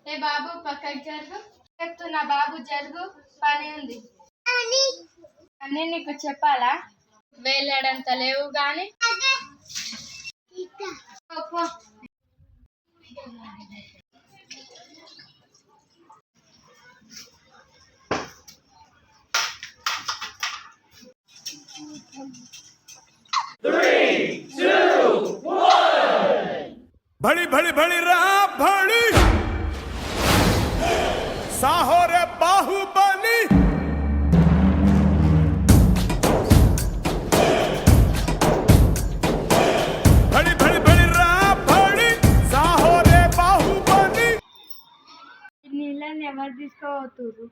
ఏ బాబు పక్కకి జరుగు. చెప్తున్నా బాబు జరుగు, పని ఉంది. అన్నీ నీకు చెప్పాలా? వేలాడంత లేవు గాని పో. भड़ी भड़ी भड़ी रहा भड़ी साहो रे बाहुबली भड़ी भड़ी भड़ी रहा भड़ी साहो रे बाहुबली నీళ్ళని ఎవరు తీసుకోవతురు?